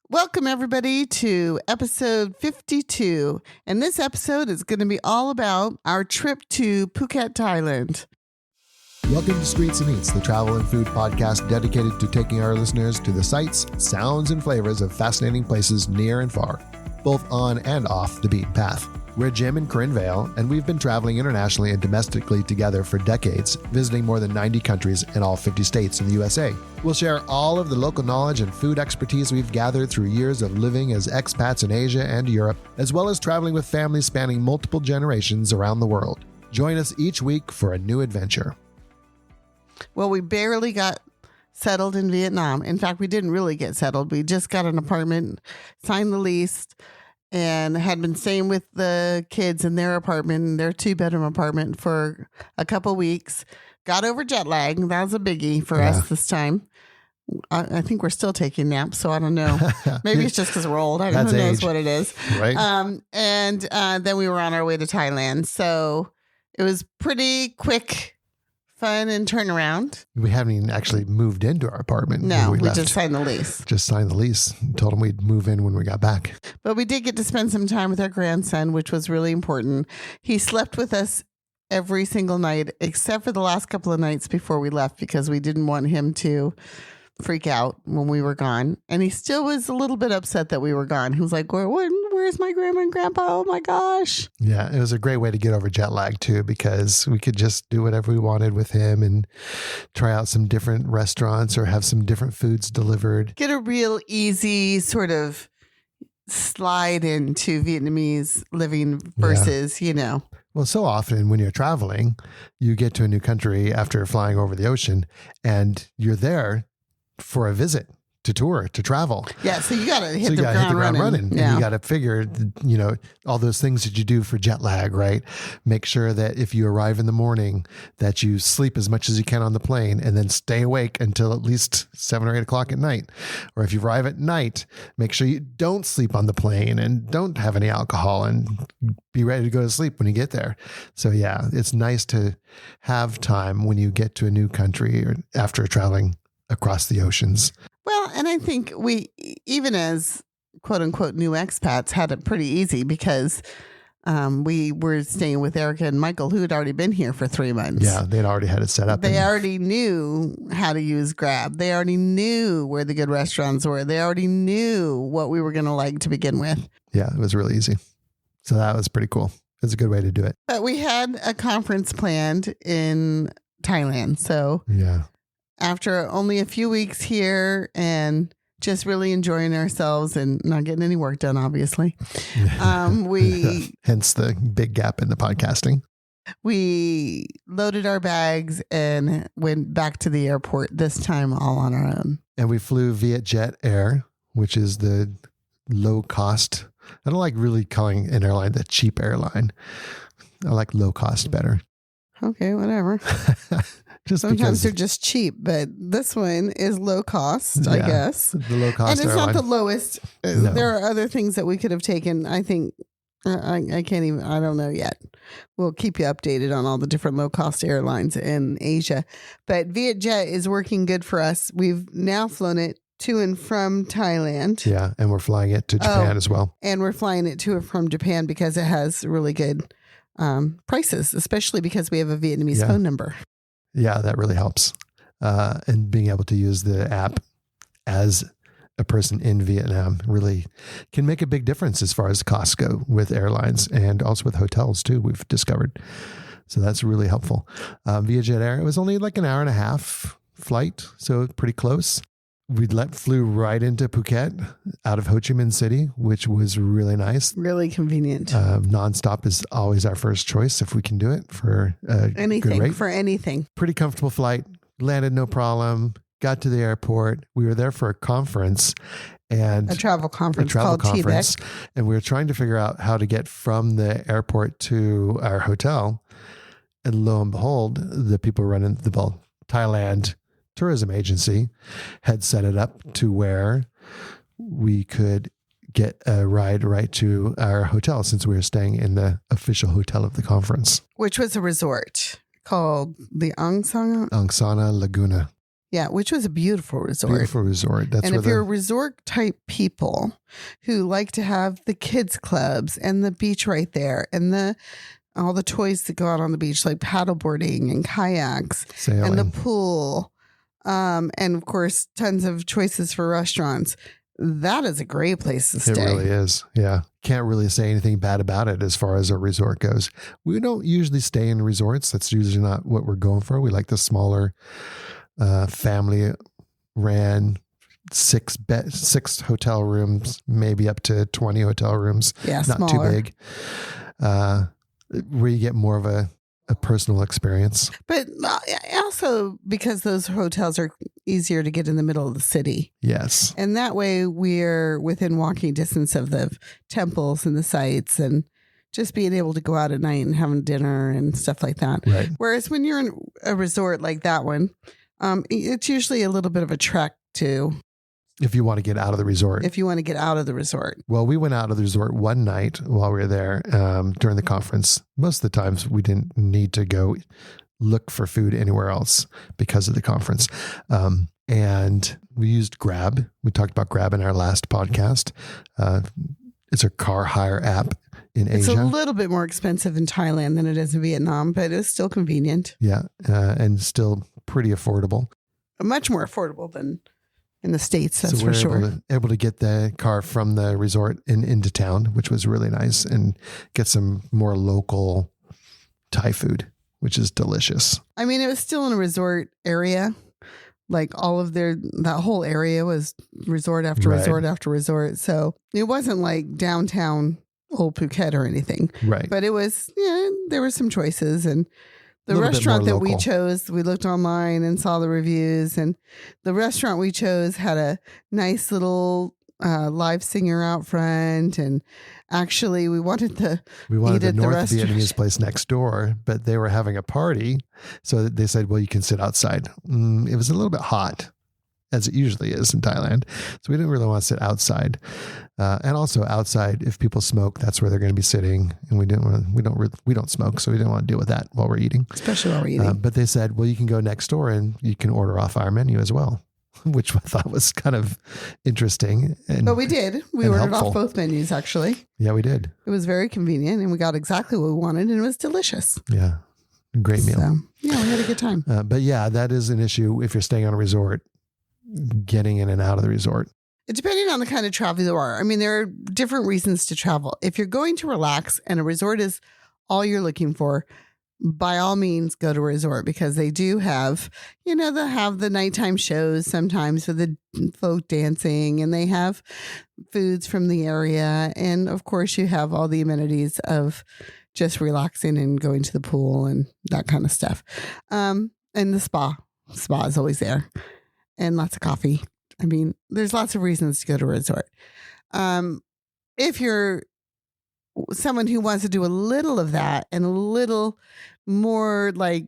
Welcome, everybody, to episode 52. And this episode is going to be all about our trip to Phuket, Thailand. Welcome to Streets and Eats, the travel and food podcast dedicated to taking our listeners to the sights, sounds, and flavors of fascinating places near and far, both on and off the beaten path. We're Jim and Corinne Vale, and we've been traveling internationally and domestically together for decades, visiting more than 90 countries and all 50 states in the USA. We'll share all of the local knowledge and food expertise we've gathered through years of living as expats in Asia and Europe, as well as traveling with families spanning multiple generations around the world. Join us each week for a new adventure. Well, we barely got settled in Vietnam. In fact, we didn't really get settled. We just got an apartment, signed the lease, and had been staying with the kids in their apartment, their 2-bedroom apartment, for a couple weeks. Got over jet lag. That was a biggie for us this time. I think we're still taking naps, so I don't know. Maybe it's just because we're old. Who knows what it is. Right. And then we were on our way to Thailand. So it was pretty quick, fun, and turnaround. We haven't even actually moved into our apartment. No, we just signed the lease. Just signed the lease. Told them we'd move in when we got back. But we did get to spend some time with our grandson, which was really important. He slept with us every single night, except for the last couple of nights before we left, because we didn't want him to freak out when we were gone. And he still was a little bit upset that we were gone. He was like, where's my grandma and grandpa? Oh my gosh. Yeah, it was a great way to get over jet lag too, because we could just do whatever we wanted with him and try out some different restaurants or have some different foods delivered. Get a real easy sort of slide into Vietnamese living versus, Well, so often when you're traveling, you get to a new country after flying over the ocean and you're there for a visit, to tour, to travel. Yeah, so you got to hit the ground running. Yeah. And you got to figure, all those things that you do for jet lag, right? Make sure that if you arrive in the morning, that you sleep as much as you can on the plane and then stay awake until at least 7 or 8 o'clock at night. Or if you arrive at night, make sure you don't sleep on the plane and don't have any alcohol and be ready to go to sleep when you get there. So yeah, it's nice to have time when you get to a new country or after traveling across the oceans. Well, and I think we, even as quote unquote new expats, had it pretty easy because we were staying with Erica and Michael, who had already been here for 3 months. Yeah, they'd already had it set up. They already knew how to use Grab. They already knew where the good restaurants were. They already knew what we were going to like to begin with. Yeah, it was really easy. So that was pretty cool. It's a good way to do it. But we had a conference planned in Thailand. So yeah. After only a few weeks here and just really enjoying ourselves and not getting any work done, obviously, we hence the big gap in the podcasting. We loaded our bags and went back to the airport, this time all on our own. And we flew Vietjet Air, which is the low cost. I don't like really calling an airline the cheap airline. I like low cost better. Okay, whatever. Sometimes they're just cheap, but this one is low cost, I guess. The low cost and it's airline. Not the lowest. No. There are other things that we could have taken. I think I can't even, I don't know yet. We'll keep you updated on all the different low cost airlines in Asia. But Vietjet is working good for us. We've now flown it to and from Thailand. Yeah, and we're flying it to Japan as well. And we're flying it to and from Japan because it has really good prices, especially because we have a Vietnamese phone number. Yeah, that really helps. And being able to use the app as a person in Vietnam really can make a big difference as far as costs go with airlines and also with hotels too, we've discovered. So that's really helpful. Vietjet Air, it was only like an hour and a half flight, so pretty close. We flew right into Phuket out of Ho Chi Minh City, which was really nice. Really convenient. Nonstop is always our first choice if we can do it for anything, good rate. For anything. Pretty comfortable flight. Landed no problem. Got to the airport. We were there for a conference and a travel conference called TVEC. And we were trying to figure out how to get from the airport to our hotel. And lo and behold, the people running the Thailand tourism agency had set it up to where we could get a ride right to our hotel since we were staying in the official hotel of the conference. Which was a resort called the Angsana Laguna. Yeah, which was a beautiful resort. Beautiful resort. That's and where if you're resort type people who like to have the kids clubs and the beach right there and all the toys that go out on the beach, like paddleboarding and kayaks sailing. and the pool, and of course, tons of choices for restaurants. That is a great place to stay. It really is. Yeah. Can't really say anything bad about it as far as a resort goes. We don't usually stay in resorts. That's usually not what we're going for. We like the smaller family ran 6 hotel rooms, maybe up to 20 hotel rooms. Yeah, not smaller. too big. Where you get more of a personal experience. But also because those hotels are easier to get in the middle of the city. Yes. And that way we're within walking distance of the temples and the sites and just being able to go out at night and having dinner and stuff like that. Right. Whereas when you're in a resort like that one, it's usually a little bit of a trek too. If you want to get out of the resort. If you want to get out of the resort. Well, we went out of the resort one night while we were there during the conference. Most of the times we didn't need to go look for food anywhere else because of the conference. And we used Grab. We talked about Grab in our last podcast. It's a car hire app in Asia. It's a little bit more expensive in Thailand than it is in Vietnam, but it's still convenient. Yeah. And still pretty affordable. Much more affordable than in the States, that's so for we're sure. able to get the car from the resort into town, which was really nice, and get some more local Thai food, which is delicious. I mean, it was still in a resort area. Like all of that whole area was resort after Right. resort after resort. So it wasn't like downtown old Phuket or anything. Right. But it was, there were some choices. And the Little bit restaurant more that we local. chose, we looked online and saw the reviews. And the restaurant we chose had a nice little live singer out front. And actually, we wanted the eat at the North restaurant. Vietnamese place next door, but they were having a party. So they said, well, you can sit outside. It was a little bit hot, as it usually is in Thailand. So we didn't really want to sit outside. And also outside, if people smoke, that's where they're going to be sitting. And we don't smoke. So we didn't want to deal with that while we're eating. especially while we're eating. But they said, well, you can go next door and you can order off our menu as well, which I thought was kind of interesting. But we did. We and ordered helpful. off both menus, actually. Yeah, we did. It was very convenient and we got exactly what we wanted and it was delicious. Yeah. Great meal. So, yeah, we had a good time. But yeah, that is an issue if you're staying on a resort, getting in and out of the resort. Depending on the kind of travel you are. I mean, there are different reasons to travel. If you're going to relax and a resort is all you're looking for, by all means, go to a resort because they do have, they have the nighttime shows sometimes with the folk dancing and they have foods from the area. And of course, you have all the amenities of just relaxing and going to the pool and that kind of stuff. And the spa. Spa is always there. And lots of coffee. I mean, there's lots of reasons to go to a resort. If you're someone who wants to do a little of that and a little more like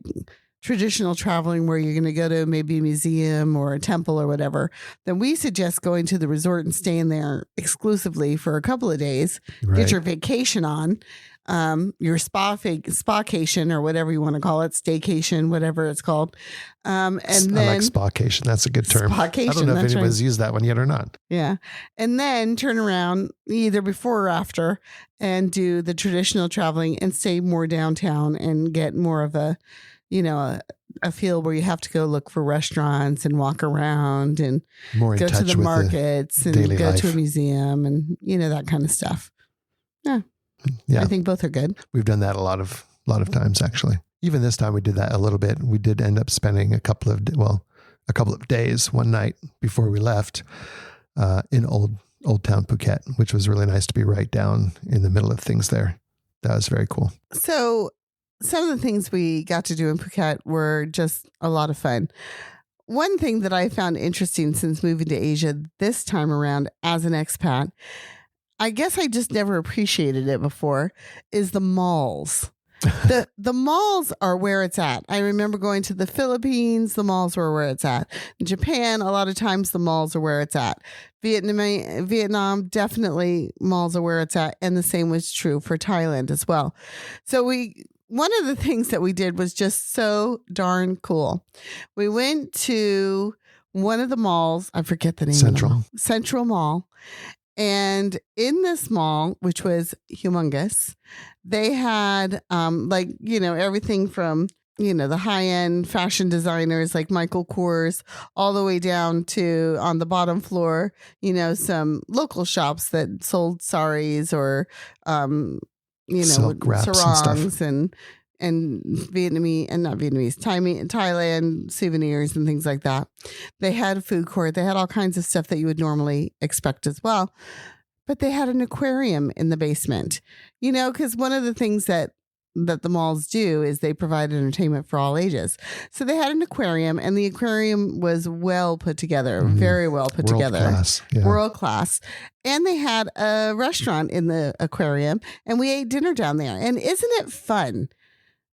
traditional traveling where you're going to go to maybe a museum or a temple or whatever, then we suggest going to the resort and staying there exclusively for a couple of days, Right. get your vacation on, your spacation or whatever you want to call it, staycation, whatever it's called. And I then like spacation. That's a good term. Spacation, I don't know if that's anybody's used that one yet or not. yeah. And then turn around either before or after and do the traditional traveling and stay more downtown and get more of a feel where you have to go look for restaurants and walk around and More in go to touch the with markets and daily go life. to a museum and, that kind of stuff. Yeah. I think both are good. We've done that a lot of times, actually. Even this time we did that a little bit. We did end up spending a couple of days, one night before we left in Old Town Phuket, which was really nice to be right down in the middle of things there. That was very cool. So some of the things we got to do in Phuket were just a lot of fun. One thing that I found interesting since moving to Asia this time around as an expat, I guess I just never appreciated it before, is the malls. The malls are where it's at. I remember going to the Philippines, the malls were where it's at. In Japan, a lot of times the malls are where it's at. Vietnam, definitely malls are where it's at. And the same was true for Thailand as well. So we one of the things that we did was just so darn cool. We went to one of the malls. I forget the name of the mall. Central Mall. And in this mall, which was humongous, they had everything from, the high-end fashion designers like Michael Kors all the way down to, on the bottom floor, some local shops that sold saris or, silk wraps sarongs and Vietnamese and not Vietnamese, Thailand souvenirs and things like that. They had a food court. They had all kinds of stuff that you would normally expect as well. But they had an aquarium in the basement, because one of the things that the malls do is they provide entertainment for all ages. So they had an aquarium, and the aquarium was well put together, very well put together. World class. And they had a restaurant in the aquarium, and we ate dinner down there. And isn't it fun?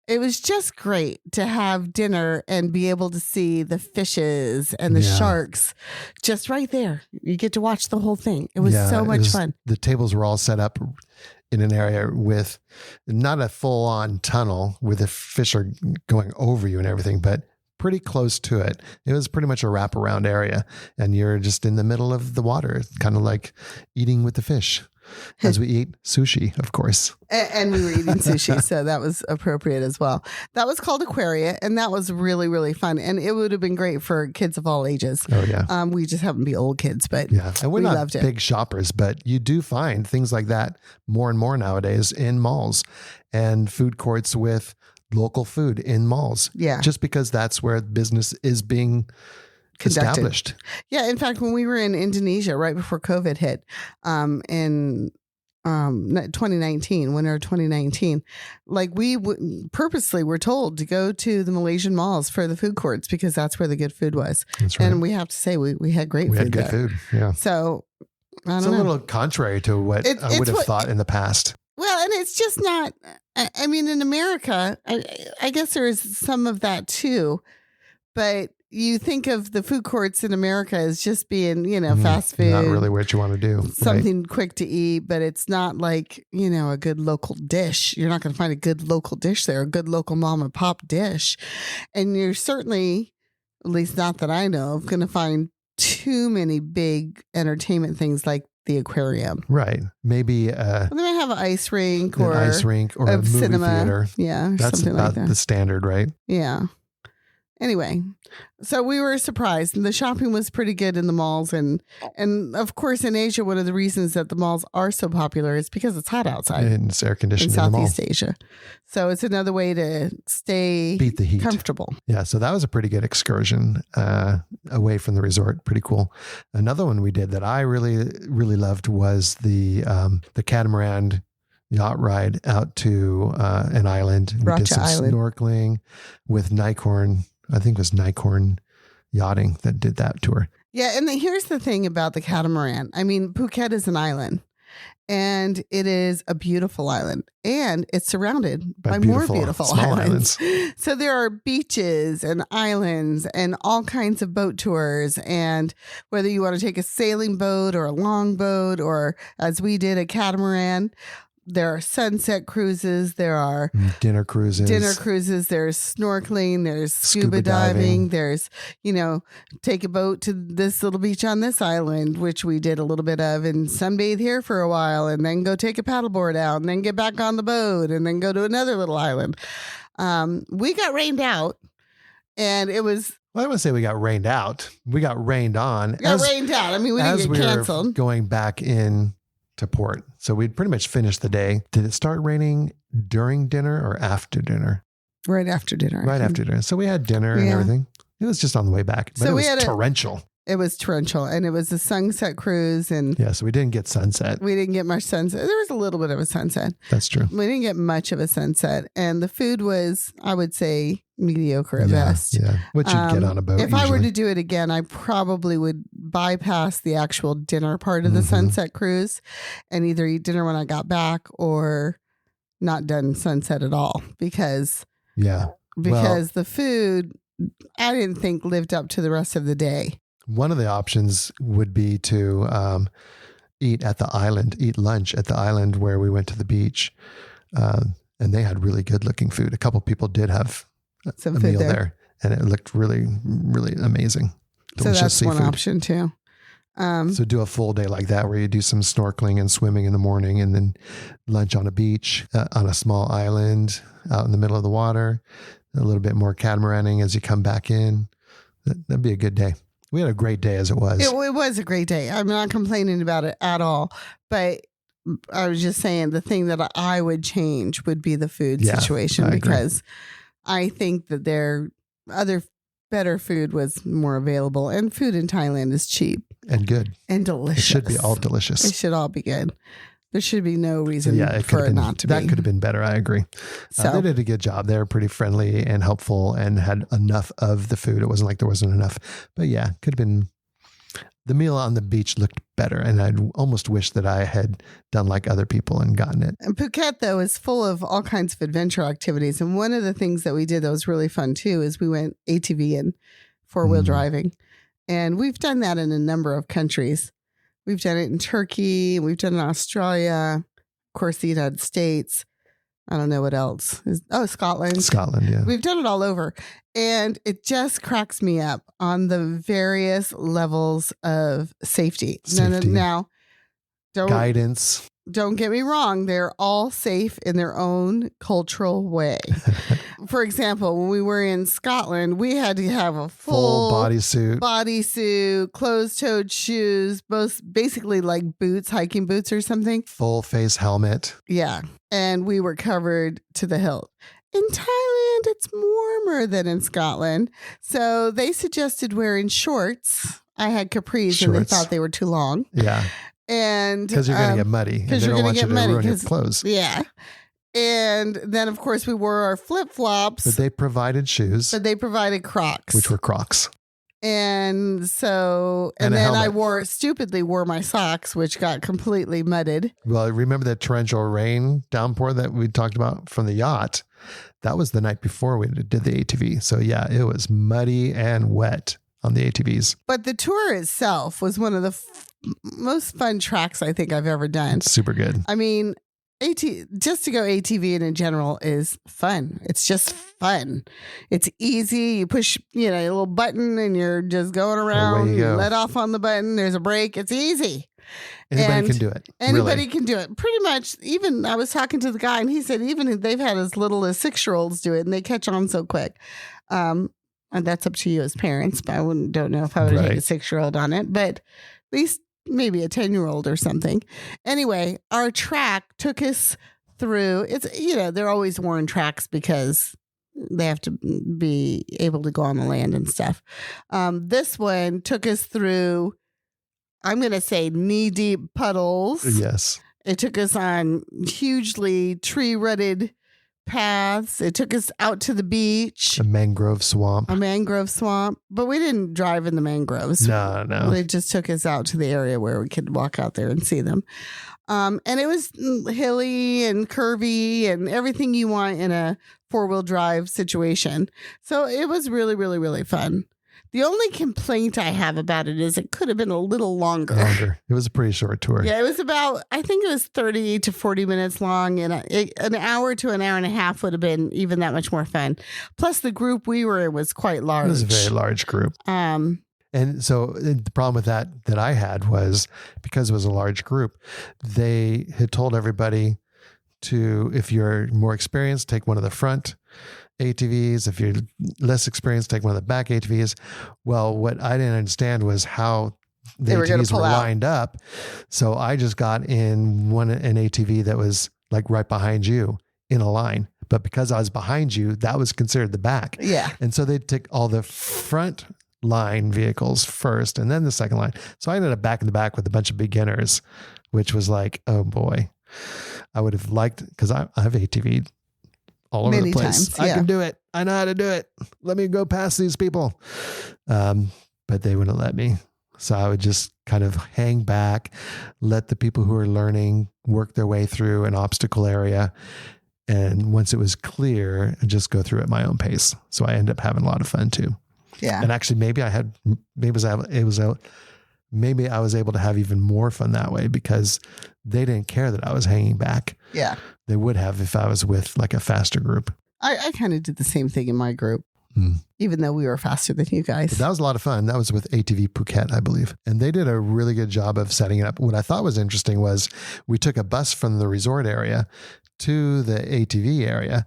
It was just great to have dinner and be able to see the fishes and the sharks just right there. You get to watch the whole thing. It was so much fun. The tables were all set up in an area with not a full-on tunnel where the fish are going over you and everything, but pretty close to it. It was pretty much a wraparound area, and you're just in the middle of the water, kind of like eating with the fish. As we eat sushi, of course. And we were eating sushi, so that was appropriate as well. That was called Aquaria, and that was really, really fun. And it would have been great for kids of all ages. Oh, yeah. We just happen to be old kids, but and we're not big shoppers, but you do find things like that more and more nowadays in malls and food courts with local food in malls. Yeah. Just because that's where business is being established. Yeah. In fact, when we were in Indonesia right before COVID hit, in 2019, winter of 2019, like we purposely were told to go to the Malaysian malls for the food courts because that's where the good food was. That's right. And we have to say we had great food. We had good food. Yeah. So it's a little contrary to what I would have thought in the past. Well, and it's just not, I mean, in America, I guess there is some of that too, but you think of the food courts in America as just being, fast food. Not really what you want to do. Something quick to eat, but it's not like, a good local dish. You're not going to find a good local dish there, a good local mom and pop dish. And you're certainly, at least not that I know of, going to find too many big entertainment things like the aquarium. Right. Maybe they might have an ice rink or a movie cinema. Theater. Yeah. That's something about like that. the standard, right? Yeah. Anyway, so we were surprised, and the shopping was pretty good in the malls. And of course, in Asia, one of the reasons that the malls are so popular is because it's hot outside. And it's air conditioned in Southeast Asia. So it's another way to beat the heat. Comfortable. Yeah. So that was a pretty good excursion away from the resort. Pretty cool. Another one we did that I really, really loved was the Catamaran yacht ride out to an island. We did some snorkeling with Nicorn. I think it was Nicorn Yachting that did that tour. Yeah. And here's the thing about the Catamaran. I mean, Phuket is an island, and it is a beautiful island, and it's surrounded by more beautiful islands. So there are beaches and islands and all kinds of boat tours. And whether you want to take a sailing boat or a longboat, or as we did, a catamaran, there are sunset cruises. There are dinner cruises. There's snorkeling. There's scuba diving. There's, take a boat to this little beach on this island, which we did a little bit of, and sunbathe here for a while, and then go take a paddleboard out, and then get back on the boat, and then go to another little island. We got rained out, and it was... Well, I wouldn't say we got rained out. We got rained on. Rained out. I mean, we didn't get canceled. Were going back in to port. So we'd pretty much finished the day. Did it start raining during dinner or after dinner? Right after dinner. Right after dinner. So we had dinner and everything. It was just on the way back. But so it was torrential. It was torrential, and it was a sunset cruise. And yeah, so we didn't get sunset. We didn't get much sunset. There was a little bit of a sunset. That's true. We didn't get much of a sunset. And the food was, I would say, mediocre at best. Yeah, what you'd get on a boat. If I were to do it again, I probably would bypass the actual dinner part of the sunset cruise and either eat dinner when I got back or not done sunset at all because the food, I didn't think lived up to the rest of the day. One of the options would be to eat lunch at the island where we went to the beach. And they had really good looking food. A couple people did have Some a food meal there. there, and it looked really, really amazing. Delicious So that's seafood. one option too. So do a full day like that where you do some snorkeling and swimming in the morning and then lunch on a beach, on a small island out in the middle of the water, a little bit more catamaraning as you come back in. That'd be a good day. We had a great day as it was. It was a great day. I'm not complaining about it at all, but I was just saying the thing that I would change would be the food situation, I agree. because I think that their other better food was more available, and food in Thailand is cheap and good. and delicious. It should be all delicious. It should all be good. There should be no reason for it been, not to be. That could have been better. I agree. So they did a good job. They were pretty friendly and helpful and had enough of the food. It wasn't like there wasn't enough, but yeah, could have been. The meal on the beach looked better, and I'd almost wish that I had done like other people and gotten it. And Phuket, though, is full of all kinds of adventure activities. And one of the things that we did that was really fun, too, is we went ATV and four-wheel driving. And we've done that in a number of countries. We've done it in Turkey. We've done it in Australia. Of course, the United States. I don't know what else. Scotland. Scotland, yeah. We've done it all over. And it just cracks me up on the various levels of safety. Now, guidance. Don't get me wrong. They're all safe in their own cultural way. For example, when we were in Scotland, we had to have a full bodysuit, closed-toed shoes, basically like boots, hiking boots or something. Full face helmet. Yeah. And we were covered to the hilt. In Thailand, it's warmer than in Scotland. So they suggested wearing shorts. I had capris and they thought they were too long. Yeah. And because you're going to get muddy. Because you're going to get muddy. Ruin your clothes. Yeah. And then, of course, we wore our flip-flops. But they provided shoes. But they provided Crocs. Which were Crocs. And so, and then I stupidly wore my socks, which got completely mudded. Well, remember that torrential rain downpour that we talked about from the yacht? That was the night before we did the ATV. So yeah, it was muddy and wet on the ATVs. But the tour itself was one of the most fun tracks I think I've ever done. It's super good. I mean, just to go ATV in general is fun. It's just fun. It's easy. You push, a little button and you're just going around. You let off on the button. There's a brake. It's easy. Anybody can do it. Anybody can do it. Pretty much. Even I was talking to the guy and he said even they've had as little as 6-year-olds do it and they catch on so quick. And that's up to you as parents. But I don't know if I would take a 6-year-old on it. But at least maybe a 10-year-old or something. Anyway, our track took us through. It's they're always worn tracks because they have to be able to go on the land and stuff. This one took us through, I'm going to say, knee-deep puddles. Yes. It took us on hugely tree-rutted paths. It took us out to the beach. A mangrove swamp. But we didn't drive in the mangroves. No. They just took us out to the area where we could walk out there and see them. And it was hilly and curvy and everything you want in a 4-wheel drive situation. So it was really, really, really fun. The only complaint I have about it is it could have been a little longer. It was a pretty short tour. Yeah, it was I think it was 30 to 40 minutes long, and an hour to an hour and a half would have been even that much more fun. Plus, the group we were in was quite large. It was a very large group. And so the problem with that I had was because it was a large group, they had told everybody to, if you're more experienced, take one of the front ATVs. If you're less experienced, take one of the back ATVs. Well, what I didn't understand was how the ATVs were lined up. So I just got in an ATV that was like right behind you in a line. But because I was behind you, that was considered the back. Yeah. And so they'd take all the front line vehicles first and then the second line. So I ended up back in the back with a bunch of beginners, which was like, oh boy, I would have liked, because I have ATV all over the place. Times, yeah. I can do it. I know how to do it. Let me go past these people. But they wouldn't let me. So I would just kind of hang back, let the people who are learning work their way through an obstacle area. And once it was clear, I'd just go through at my own pace. So I ended up having a lot of fun too. Yeah. And actually it was maybe I was able to have even more fun that way because they didn't care that I was hanging back. Yeah. They would have if I was with like a faster group. I kind of did the same thing in my group, even though we were faster than you guys. But that was a lot of fun. That was with ATV Phuket, I believe. And they did a really good job of setting it up. What I thought was interesting was we took a bus from the resort area to the ATV area,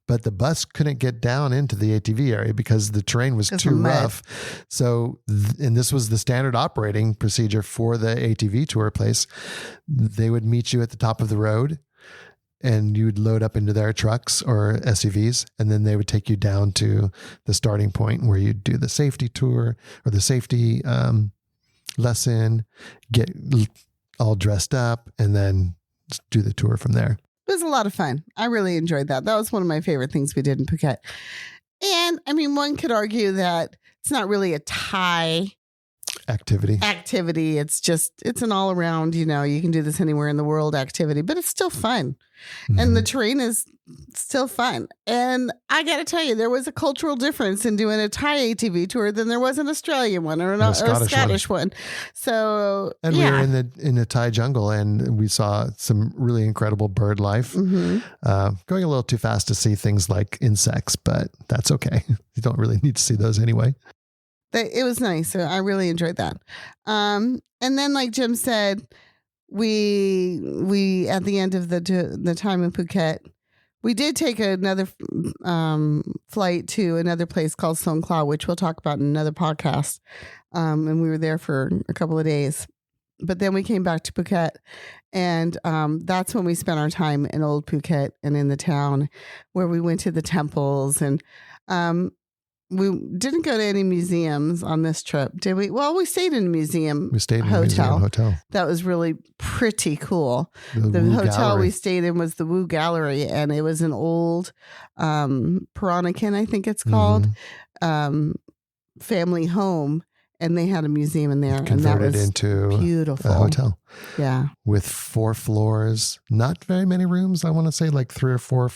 but the bus couldn't get down into the ATV area because the terrain was too rough. So, and this was the standard operating procedure for the ATV tour place. They would meet you at the top of the road and you would load up into their trucks or SUVs, and then they would take you down to the starting point where you'd do the safety tour or the safety lesson, get all dressed up, and then do the tour from there. It was a lot of fun. I really enjoyed that. That was one of my favorite things we did in Phuket. And I mean, one could argue that it's not really a Thai activity. It's an all around, you can do this anywhere in the world activity, but it's still fun. Mm-hmm. And the terrain is still fun. And I got to tell you, there was a cultural difference in doing a Thai ATV tour than there was an Australian one or a Scottish one. So, and we were in the Thai jungle and we saw some really incredible bird life, going a little too fast to see things like insects, but that's okay. You don't really need to see those anyway. It was nice. So I really enjoyed that. And then, like Jim said, we at the end of the time in Phuket, we did take another flight to another place called Songkhla, which we'll talk about in another podcast. And we were there for a couple of days. But then we came back to Phuket, and that's when we spent our time in Old Phuket and in the town where we went to the temples. And we didn't go to any museums on this trip, did we? Well, we stayed in a museum. We stayed in a museum hotel. That was really pretty cool. The hotel gallery we stayed in was the Wu Gallery, and it was an old Peranakan, I think it's called, family home. And they had a museum in there. Converted and that was into beautiful. A hotel. Yeah. With 4 floors, not very many rooms. I want to say like 3 or 4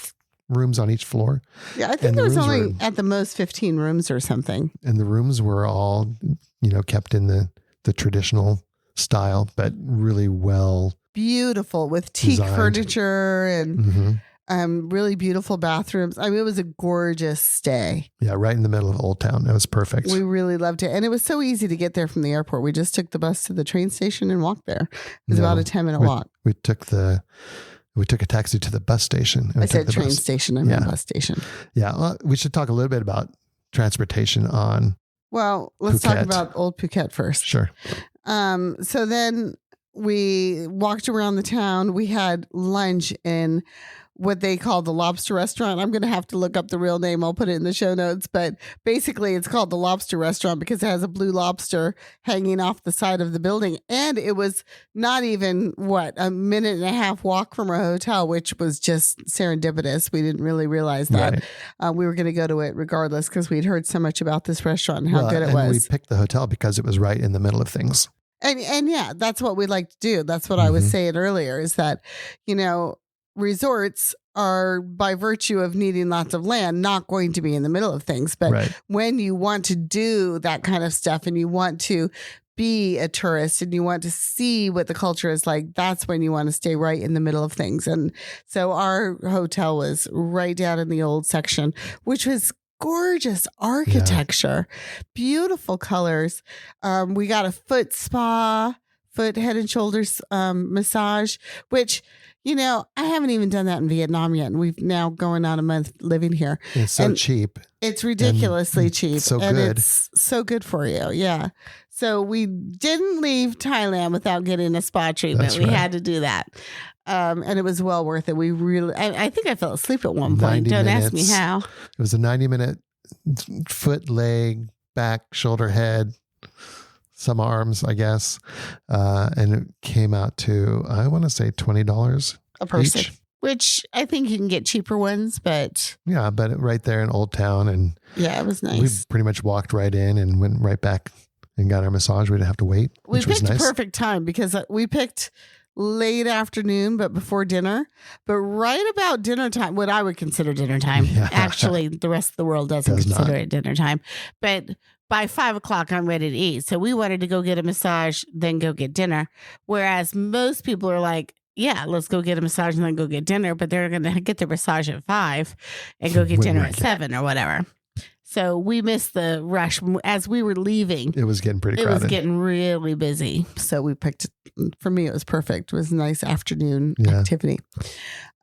rooms on each floor. Yeah, I think there was only at the most 15 rooms or something. And the rooms were all, kept in the traditional style, but really well. Beautiful with teak designed furniture and really beautiful bathrooms. I mean, it was a gorgeous stay. Yeah, right in the middle of Old Town. It was perfect. We really loved it. And it was so easy to get there from the airport. We just took the bus to the train station and walked there. It was about a 10-minute walk. We took a taxi to the bus station. I said train station. I meant bus station. Yeah. Well, we should talk a little bit about transportation on Well, let's Phuket. talk about Old Phuket first. Sure. So then we walked around the town. We had lunch in what they call the Lobster Restaurant. I'm going to have to look up the real name. I'll put it in the show notes. But basically, it's called the Lobster Restaurant because it has a blue lobster hanging off the side of the building. And it was not even, a minute and a half walk from our hotel, which was just serendipitous. We didn't really realize that. Right. We were going to go to it regardless because we'd heard so much about this restaurant and how good it was. We picked the hotel because it was right in the middle of things. And yeah, that's what we'd like to do. That's what I was saying earlier is that, resorts are, by virtue of needing lots of land, not going to be in the middle of things. But when you want to do that kind of stuff and you want to be a tourist and you want to see what the culture is like, that's when you want to stay right in the middle of things. And so our hotel was right down in the old section, which was gorgeous architecture, beautiful colors. We got a foot spa, head and shoulders massage, which, I haven't even done that in Vietnam yet. And we've now going on a month living here. It's so cheap. It's ridiculously cheap. So and good. It's so good for you. Yeah. So we didn't leave Thailand without getting a spa treatment. We had to do that. And it was well worth it. We really, I think I fell asleep at one point. Don't ask me how. It was a 90-minute foot, leg, back, shoulder, head, some arms, I guess. And it came out to, I want to say $20 a person, each. Which I think you can get cheaper ones, but. Yeah, but right there in Old Town. And yeah, it was nice. We pretty much walked right in and went right back and got our massage. We didn't have to wait. We picked a perfect time because we picked late afternoon, but before dinner. But right about dinner time, what I would consider dinner time. Yeah. Actually, the rest of the world doesn't consider it dinner time. But by 5 o'clock, I'm ready to eat. So we wanted to go get a massage, then go get dinner. Whereas most people are like, yeah, let's go get a massage and then go get dinner. But they're going to get their massage at 5 and go get dinner at 7 or whatever. So we missed the rush as we were leaving. It was getting pretty crowded. It was getting really busy. So we picked, for me, it was perfect. It was a nice afternoon activity.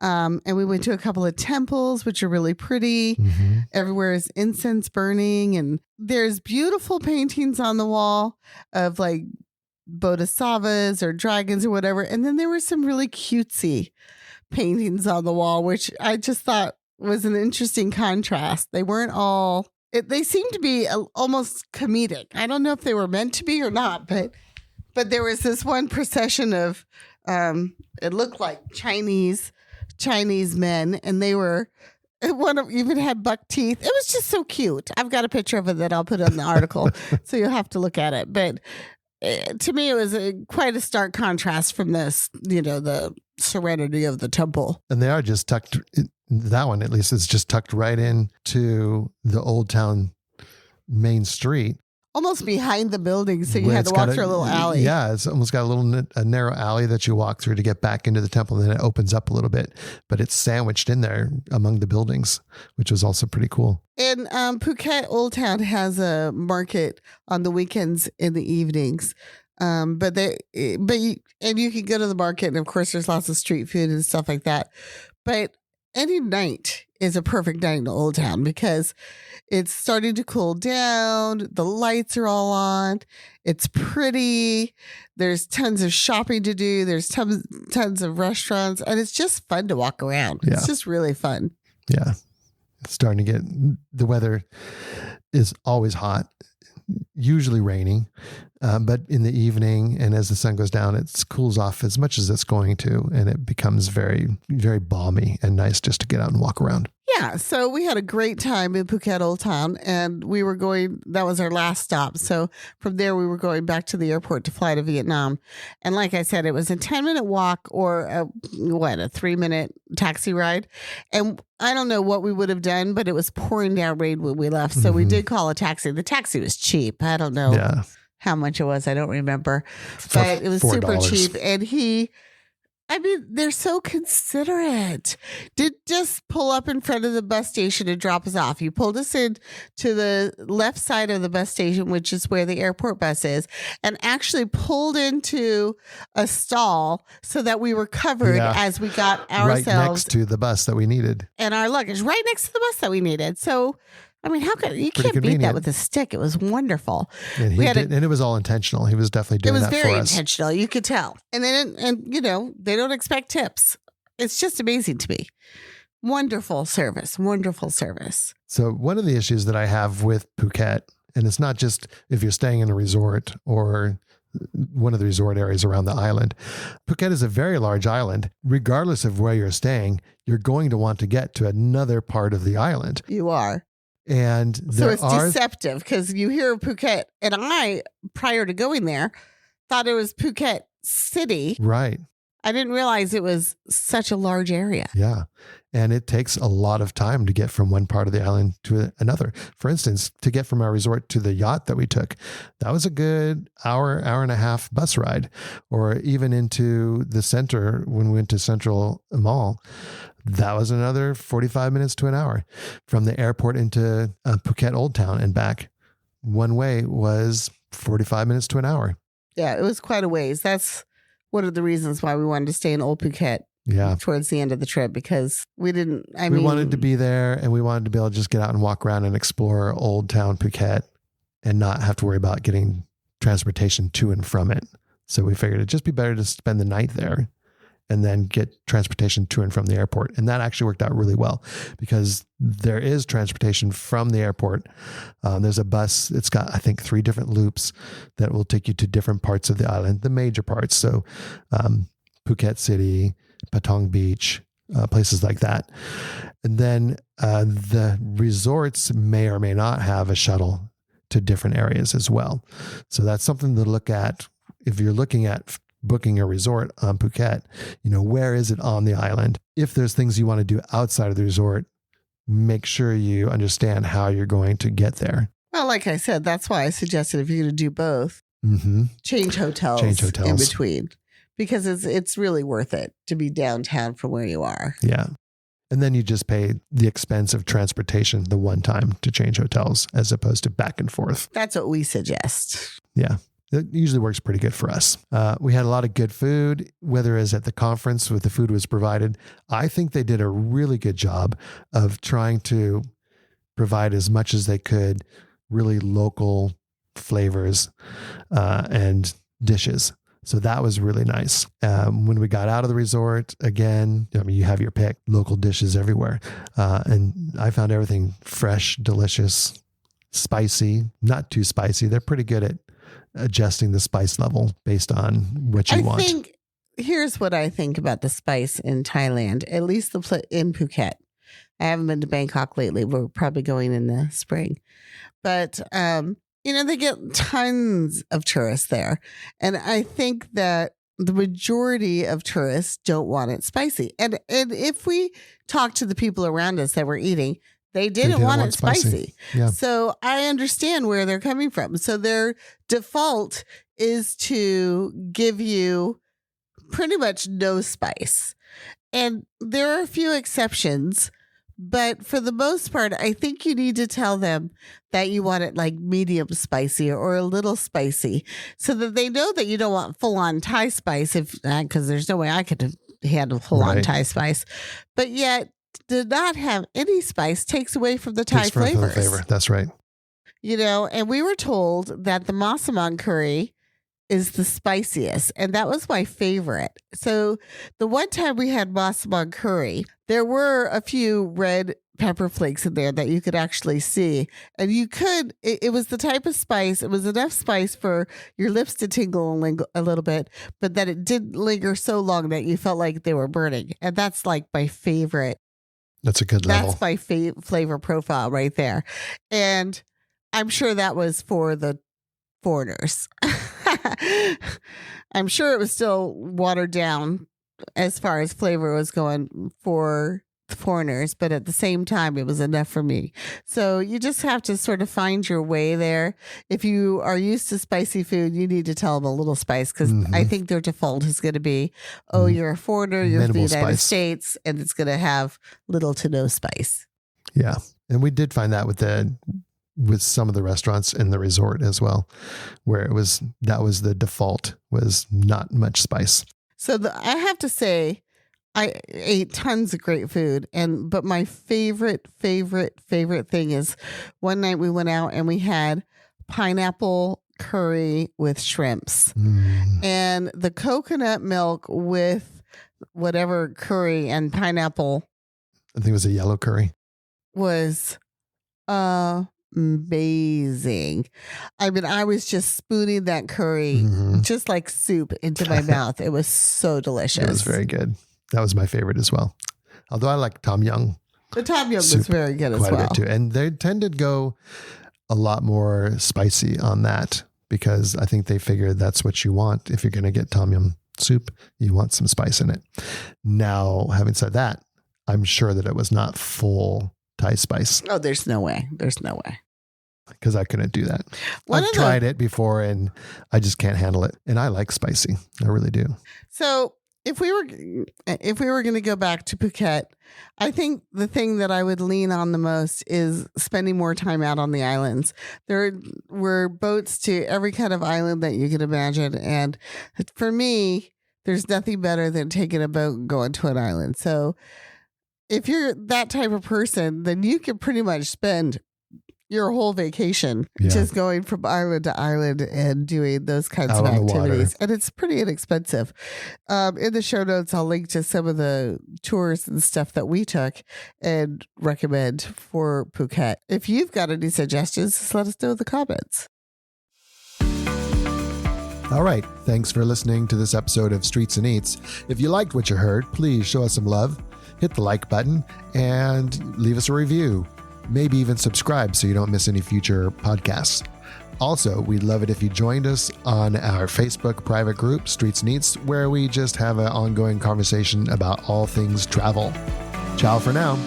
And we went to a couple of temples, which are really pretty. Mm-hmm. Everywhere is incense burning. And there's beautiful paintings on the wall of like bodhisattvas or dragons or whatever. And then there were some really cutesy paintings on the wall, which I just thought was an interesting contrast. They weren't all... they seemed to be almost comedic. I don't know if they were meant to be or not, but there was this one procession of, it looked like Chinese men, and they were, one of even had buck teeth. It was just so cute. I've got a picture of it that I'll put on the article, so you'll have to look at it. But to me, it was quite a stark contrast from this, the serenity of the temple. And they are just tucked... That one, at least, is just tucked right into the Old Town main street. Almost behind the building, so you had to walk through a little alley. Yeah, it's almost got a narrow alley that you walk through to get back into the temple, and then it opens up a little bit. But it's sandwiched in there among the buildings, which was also pretty cool. And Phuket Old Town has a market on the weekends in the evenings. You can go to the market, and of course, there's lots of street food and stuff like that. But any night is a perfect night in Old Town because it's starting to cool down. The lights are all on. It's pretty. There's tons of shopping to do. There's tons of restaurants, and it's just fun to walk around. Yeah. It's just really fun. Yeah. It's starting to the weather is always hot, usually raining, but in the evening and as the sun goes down, it cools off as much as it's going to, and it becomes very, very balmy and nice just to get out and walk around. Yeah, so we had a great time in Phuket Old Town, and that was our last stop. So from there, we were going back to the airport to fly to Vietnam. And like I said, it was a 10-minute walk or a 3-minute taxi ride. And I don't know what we would have done, but it was pouring down rain when we left. So we did call a taxi. The taxi was cheap. I don't know how much it was. I don't remember. But it was $4. super cheap. And they're so considerate. Did just pull up in front of the bus station and drop us off. You pulled us in to the left side of the bus station, which is where the airport bus is, and actually pulled into a stall so that we were covered as we got ourselves right next to the bus that we needed and our luggage right next to the bus that we needed. So, how could you Pretty can't beat that with a stick? It was wonderful. And and it was all intentional. He was definitely doing that for us. It was very intentional. You could tell. And they don't expect tips. It's just amazing to me. Wonderful service. Wonderful service. So one of the issues that I have with Phuket, and it's not just if you're staying in a resort or one of the resort areas around the island. Phuket is a very large island. Regardless of where you're staying, you're going to want to get to another part of the island. You are. And so it's deceptive because you hear Phuket, and I, prior to going there, thought it was Phuket City. Right. I didn't realize it was such a large area. Yeah. And it takes a lot of time to get from one part of the island to another. For instance, to get from our resort to the yacht that we took, that was a good hour and a half bus ride. Or even into the center when we went to Central Mall, that was another 45 minutes to an hour. From the airport into Phuket Old Town and back, one way was 45 minutes to an hour. Yeah, it was quite a ways. That's one of the reasons why we wanted to stay in Old Phuket. Yeah. Towards the end of the trip, because we wanted to be there, and we wanted to be able to just get out and walk around and explore Old Town Phuket and not have to worry about getting transportation to and from it. So we figured it'd just be better to spend the night there and then get transportation to and from the airport. And that actually worked out really well because there is transportation from the airport. There's a bus. It's got, I think, 3 different loops that will take you to different parts of the island, the major parts. So Phuket City, Patong Beach, places like that. And then the resorts may or may not have a shuttle to different areas as well. So that's something to look at if you're looking at booking a resort on Phuket. Where is it on the island? If there's things you want to do outside of the resort, make sure you understand how you're going to get there. Well, like I said, that's why I suggested if you're going to do both, change hotels in between, because it's really worth it to be downtown from where you are. Yeah. And then you just pay the expense of transportation the one time to change hotels as opposed to back and forth. That's what we suggest. Yeah. It usually works pretty good for us. We had a lot of good food, whether it was at the conference with the food was provided. I think they did a really good job of trying to provide as much as they could, really local flavors and dishes. So that was really nice. When we got out of the resort, again, I mean, you have your pick, local dishes everywhere. And I found everything fresh, delicious, spicy, not too spicy. They're pretty good at adjusting the spice level based on what you want. Here's what I think about the spice in Thailand, at least in Phuket. I haven't been to Bangkok lately. We're probably going in the spring. But, they get tons of tourists there. And I think that the majority of tourists don't want it spicy. And if we talk to the people around us that were eating, they didn't want it spicy. Yeah. So I understand where they're coming from. So their default is to give you pretty much no spice. And there are a few exceptions. But for the most part, I think you need to tell them that you want it like medium spicy or a little spicy so that they know that you don't want full on Thai spice because there's no way I could handle full on Thai spice. But yet to not have any spice takes away from the Thai flavors. That's right. And we were told that the massaman curry is the spiciest, and that was my favorite. So the one time we had massaman curry, there were a few red pepper flakes in there that you could actually see, and it was the type of spice, it was enough spice for your lips to tingle a little bit, but that it didn't linger so long that you felt like they were burning. And that's like my favorite. That's a good level. That's my flavor profile right there. And I'm sure that was for the foreigners. I'm sure it was still watered down as far as flavor was going for the foreigners, but at the same time, it was enough for me. So you just have to sort of find your way there. If you are used to spicy food, you need to tell them a little spice, because I think their default is going to be, you're a foreigner, you're from the United States, and it's going to have little to no spice. Yeah. And we did find that with some of the restaurants in the resort as well, where that was the default, was not much spice. So I have to say, I ate tons of great food, but my favorite thing is one night we went out and we had pineapple curry with shrimps and the coconut milk with whatever curry and pineapple. I think it was a yellow curry. Was amazing. I mean, I was just spooning that curry just like soup into my mouth. It was so delicious. It was very good. That was my favorite as well. Although I like tom yum. The tom yum was very good as well. Quite a bit too. And they tend to go a lot more spicy on that, because I think they figure that's what you want. If you're going to get tom yum soup, you want some spice in it. Now, having said that, I'm sure that it was not full Thai spice. Oh, there's no way. There's no way. Because I couldn't do that. I've tried it before and I just can't handle it. And I like spicy. I really do. So if we were going to go back to Phuket, I think the thing that I would lean on the most is spending more time out on the islands. There were boats to every kind of island that you could imagine. And for me, there's nothing better than taking a boat and going to an island. So if you're that type of person, then you can pretty much spend your whole vacation just going from island to island and doing those kinds of activities. And it's pretty inexpensive. In the show notes, I'll link to some of the tours and stuff that we took and recommend for Phuket. If you've got any suggestions, just let us know in the comments. All right. Thanks for listening to this episode of Streets and Eats. If you liked what you heard, please show us some love. Hit the like button and leave us a review. Maybe even subscribe so you don't miss any future podcasts. Also, we'd love it if you joined us on our Facebook private group, Streets and Eats, where we just have an ongoing conversation about all things travel. Ciao for now.